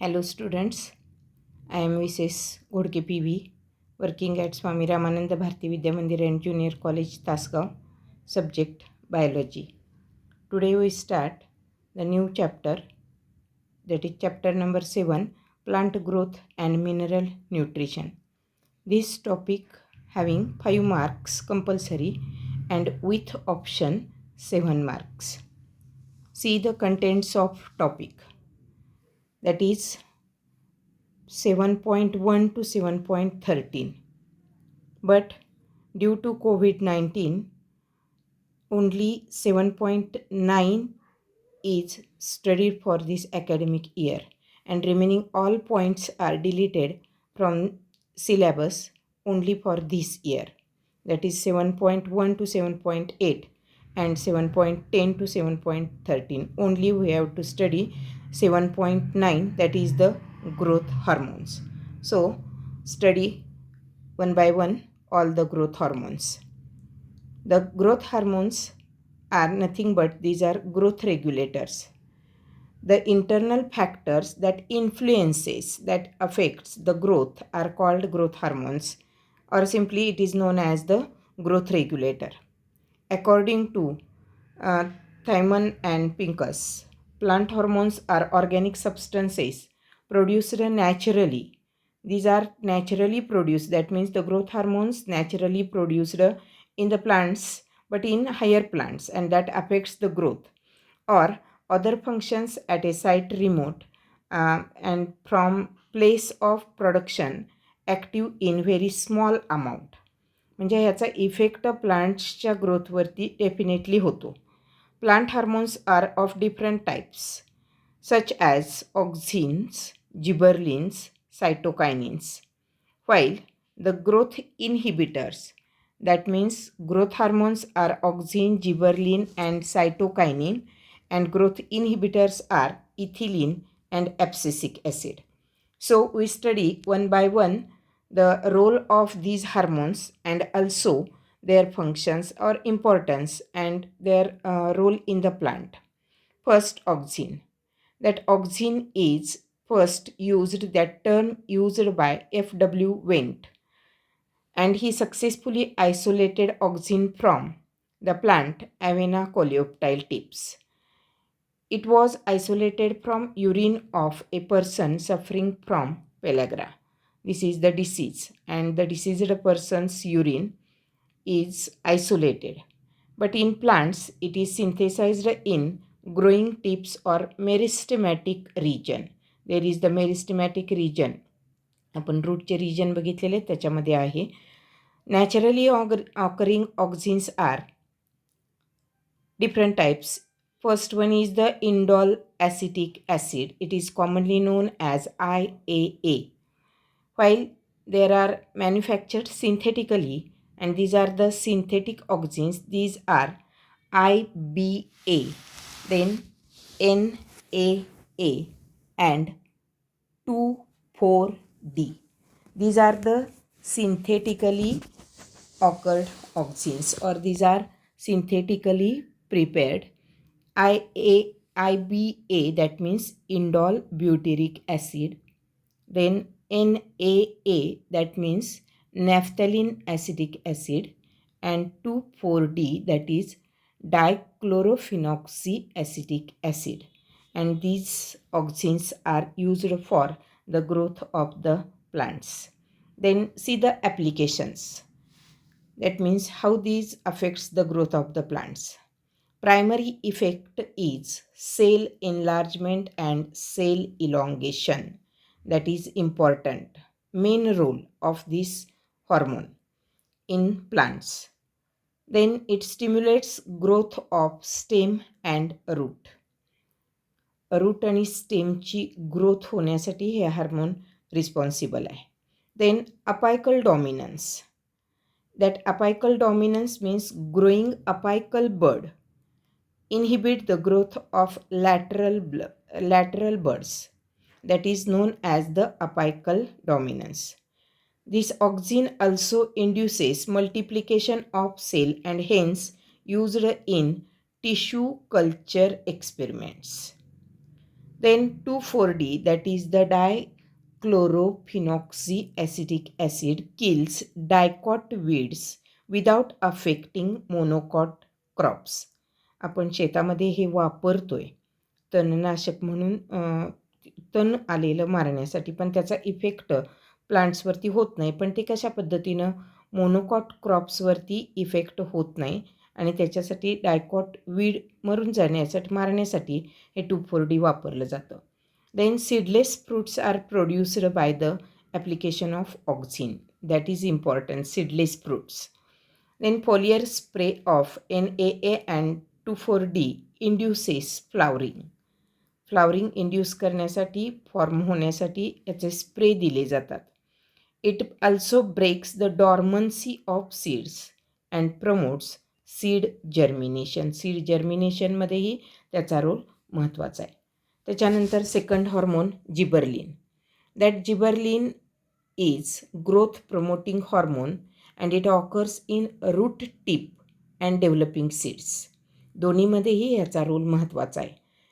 Hello students, I am Mrs. Godke PV, working at Swami Ramananda Bharati Vidya Mandir and Junior College, Tasgaon, subject Biology. Today we start the new chapter, that is chapter number 7, Plant Growth and Mineral Nutrition. This topic having 5 marks compulsory and with option 7 marks. See the contents of topic, that is 7.1 to 7.13. But due to COVID-19, only 7.9 is studied for this academic year, and remaining all points are deleted from syllabus only for this year. That is 7.1 to 7.8 and 7.10 to 7.13. Only we have to study 7.9, that is the growth hormones. So study one by one all the growth hormones. The growth hormones are nothing but these are growth regulators. The internal factors that influences, that affects the growth are called growth hormones, or simply it is known as the growth regulator. According to uh, Thyman and Pincus, plant hormones are organic substances produced naturally. These are naturally produced, that means the growth hormones naturally produced in the plants, but in higher plants, and that affects the growth or other functions at a site remote and from place of production active in very small amount. म्हणजे ह्याचा effect प्लांट्सच्या ग्रोथवरती definitely होतो. Plant hormones are of different types such as auxins, gibberellins, cytokinins, while the growth inhibitors, that means growth hormones are auxin, gibberellin and cytokinin, and growth inhibitors are ethylene and abscisic acid. So we study one by one the role of these hormones and also their functions or importance and their role in the plant. First, auxin. That auxin is first used, that term used by F.W. Wendt, and he successfully isolated auxin from the plant Avena coleoptile tips. It was isolated from urine of a person suffering from pellagra. This is the disease, and the diseased person's urine is isolated. But in plants, it is synthesized in growing tips or meristematic region. There is the meristematic region. आपण रूटचे region बघितलेले त्याच्यामध्ये आहे. Naturally occurring auxins are different types. First one is the indole acetic acid. It is commonly known as IAA. While there are manufactured synthetically, and these are the synthetic auxins, these are IBA, then NAA and 2,4-D. These are the synthetically occurred auxins, or these are synthetically prepared. IBA, that means indole butyric acid. Then NAA, that means naphthalene acetic acid, and 2,4-D, that is dichlorophenoxyacetic acid. And these auxins are used for the growth of the plants. Then see the applications. That means how these affects the growth of the plants. Primary effect is cell enlargement and cell elongation. That is important. Main role of this hormone in plants. Then it stimulates growth of stem and root. Root आणि स्टेमची growth होण्यासाठी हे hormone responsible आहे. Then apical dominance. That apical dominance means growing apical bud inhibit the growth of lateral buds, that is known as the apical dominance. This auxin also induces multiplication of cell and hence used in tissue culture experiments. Then 2,4-D, that is the dichlorophenoxyacetic acid, kills dicot weeds without affecting monocot crops. आपण शेतामध्ये हे वापरतोय तणनाशक म्हणून, तण आलेलं मारण्यासाठी, पण त्याचा इफेक्ट प्लांट्सवरती होत नाही. पण ते कशा पद्धतीनं मोनोकॉट क्रॉप्सवरती इफेक्ट होत नाही आणि त्याच्यासाठी डायकॉट वीड मरून जाण्यासाठी मारण्यासाठी हे 2,4-D वापरलं जातं. Then seedless fruits are produced by the application of auxin. That is important, seedless fruits. Then foliar spray of NAA and 2,4-D induces flowering. Flowering induce करण्यासाठी, form होण्यासाठी याचे spray दिले जातात. It also breaks the dormancy of seeds and promotes seed germination. Seed जर्मिनेशनमध्येही त्याचा role महत्त्वाचा आहे. त्याच्यानंतर second hormone gibberellin. That gibberellin is growth promoting hormone and it occurs in root tip and developing seeds. दोन्हीमध्येही याचा role महत्त्वाचा आहे.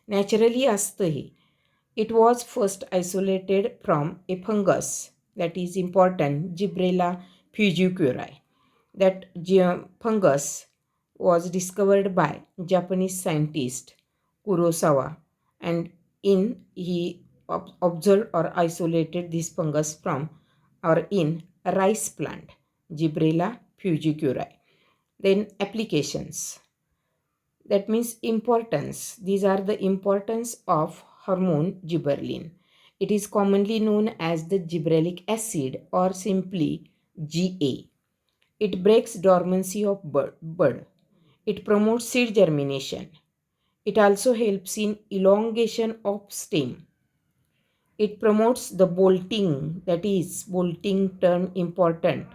Naturally असतं हे. It was first isolated from a fungus, that is important, Gibberella fujikuroi. That fungus was discovered by Japanese scientist Kurosawa, and he observed or isolated this fungus from or in rice plant, Gibberella fugiculae. Then applications, that means importance. These are the importance of hormone gibberellin. It is commonly known as the gibberellic acid or simply GA. It breaks dormancy of bud. It promotes seed germination. It also helps in elongation of stem. It promotes the bolting, that is bolting term important.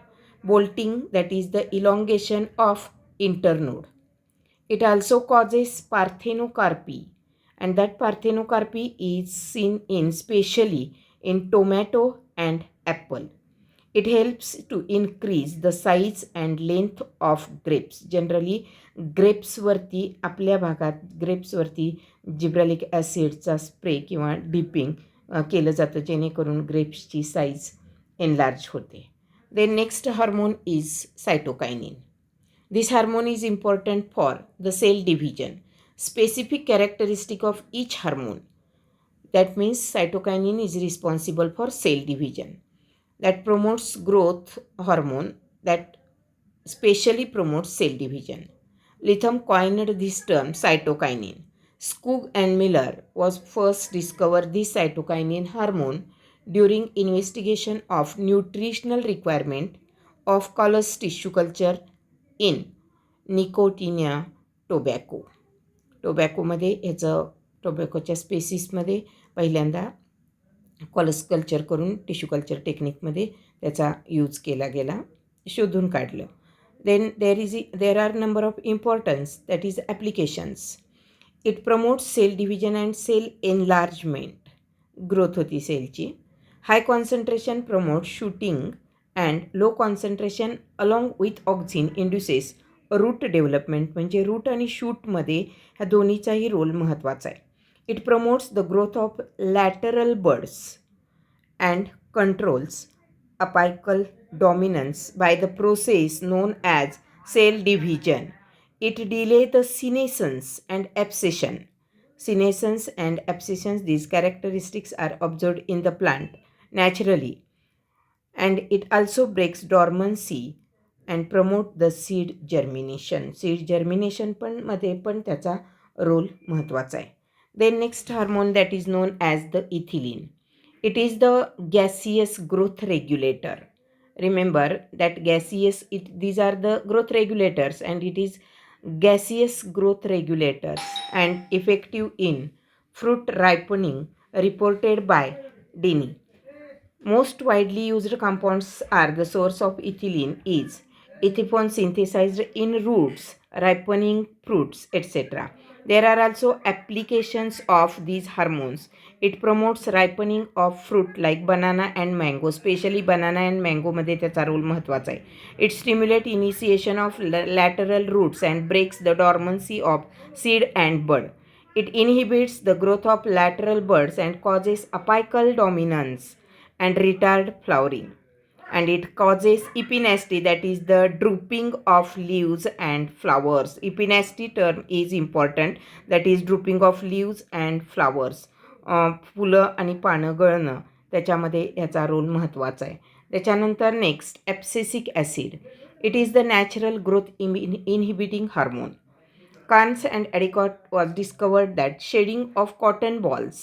Bolting, that is the elongation of internode. It also causes parthenocarpy, and that parthenocarpy is seen in specially in tomato and apple. It helps to increase the size and length of grapes. Generally ग्रेप्सवरती, आपल्या भागात ग्रेप्सवरती gibberellic ॲसिडचा spray किंवा dipping केलं जातं, जेणेकरून ग्रेप्सची साईज एनलार्ज होते. Then next hormone is cytokinin. This hormone is important for the cell division. Specific characteristic of each hormone. That means cytokinin is responsible for cell division. That promotes growth hormone that specially promotes cell division. Lytham coined this term cytokinin. Skoog and Miller was first discovered this cytokinin hormone during investigation of nutritional requirement of callus tissue culture in Nicotiana tobacco. टोबॅकोमध्ये ह्याचं, टोबॅकोच्या स्पेसिसमध्ये पहिल्यांदा callus culture करून tissue culture टेक्निकमध्ये त्याचा use केला गेला, शोधून काढलं. Then there are number of importance, that is applications. It promotes cell division and cell enlargement. Growth होती सेलची. High concentration promote shooting and low concentration along with auxin induces root development. म्हणजे root आणि शूटमध्ये ह्या दोन्हीचाही role महत्त्वाचा आहे. It promotes the growth of lateral buds and controls apical dominance by the process known as cell division. It delays the senescence and abscission. Senescence and abscission, these characteristics are observed in the plant naturally. And it also breaks dormancy and promote the seed germination. Seed germination मध्ये पण त्याचा role महत्त्वाचा आहे. Then next hormone, that is known as the ethylene. It is the gaseous growth regulator. Remember that gaseous, these are the growth regulators, and it is gaseous growth regulators and effective in fruit ripening, reported by Denny. Most widely used compounds are the source of ethylene is ethyphone synthesized in roots, ripening fruits, etc. There are also applications of these hormones. It promotes ripening of fruit like banana and mango, especially banana and mango मध्ये त्याचा role महत्त्वाचा आहे. It stimulates initiation of lateral roots and breaks the dormancy of seed and bud. It inhibits the growth of lateral buds and causes apical dominance and retard flowering. And it causes epinasty, that is the drooping of leaves and flowers. Epinasty term is important, that is drooping of leaves and flowers. फुलं आणि पानं गळणं त्याच्यामध्ये याचा role महत्त्वाचा आहे. त्याच्यानंतर next abscisic acid. It is the natural growth inhibiting hormone. Carnes and Endicott was discovered that shedding of cotton balls,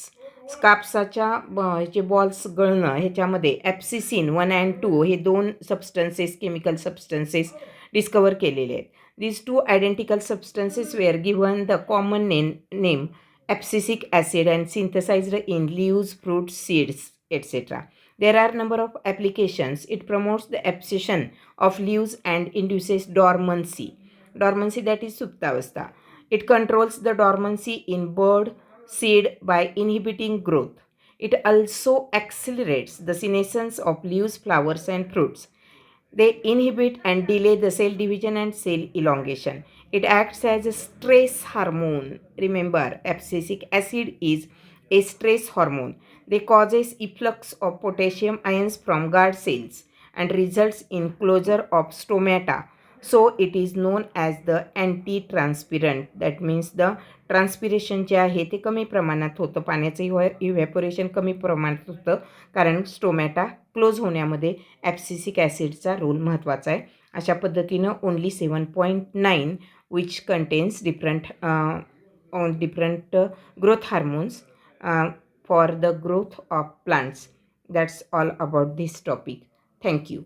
स्कार्प्साच्या ह्याचे balls गळणं ह्याच्यामध्ये ॲप्सिसिन 1 and 2 हे दोन सबस्टन्सेस, केमिकल सबस्टन्सेस डिस्कवर केलेले आहेत. These two identical substances were given the common name abscisic acid and synthesized in leaves, fruits, seeds, etc. There are number of applications. It promotes the abscission of leaves and induces dormancy. Dormancy, that is suptavastha. It controls the dormancy in bud seed by inhibiting growth. It also accelerates the senescence of leaves, flowers, and fruits. They inhibit and delay the cell division and cell elongation. It acts as a stress hormone. Remember, abscisic acid is a stress hormone. They causes efflux of potassium ions from guard cells and results in closure of stomata. So it is known as the anti-transpirant. That means the transpiration जे आहे ते कमी प्रमाणात होतं, पाण्याचं evaporation कमी प्रमाणात होतं, कारण स्टोमॅटा क्लोज होण्यामध्ये ॲप्सिसिक ॲसिडचा रोल महत्त्वाचा आहे. अशा पद्धतीनं only 7.9 which contains different growth hormones for the growth of plants. That's all about this topic. Thank you.